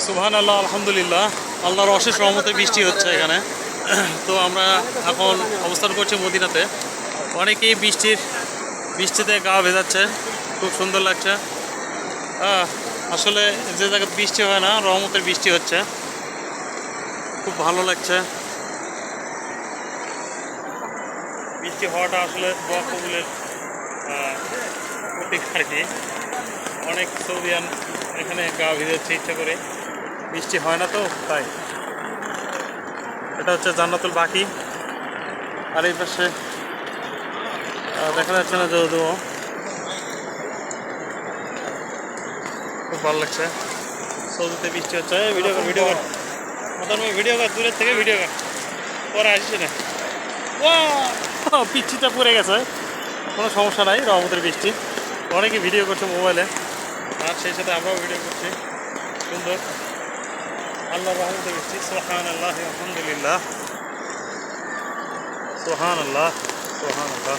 সুবহানাল্লাহ, আলহামদুলিল্লাহ, আল্লাহর অশেষ রহমতে বৃষ্টি হচ্ছে এখানে। তো আমরা এখন অবস্থান করছি মদিনাতে। অনেকেই বৃষ্টিতে গা ভেজাচ্ছে, খুব সুন্দর লাগছে। আসলে যে জায়গায় বৃষ্টি হয় না, রহমতের বৃষ্টি হচ্ছে, খুব ভালো লাগছে। বৃষ্টি হওয়াটা আসলে দোয়া কবুলের প্রতীক আর কি। অনেক সৌদিয়ান এখানে গা ভিজাচ্ছে ইচ্ছা করে, বৃষ্টি হয় না তো তাই। এটা হচ্ছে জান্নাতুল বাকি, আর এই পাশে দেখা যাচ্ছে না যদিও, খুব ভালো লাগছে। সৌদিতে বৃষ্টি হচ্ছে। ভিডিও কর ভিডিও কর দূরের থেকে ভিডিও কর, পরে আসিস না। বৃষ্টিটা পড়ে গেছে, কোনো সমস্যা নাই, রহমতের বৃষ্টি। অনেকে ভিডিও করছে মোবাইলে, আর সেই সাথে আমরাও ভিডিও করছি। সুন্দর আল্লাহর রহমতের বৃষ্টি। সুবহানাল্লাহ, আলহামদুলিল্লাহ, সুবহানাল্লাহ, সুবহানাল্লাহ।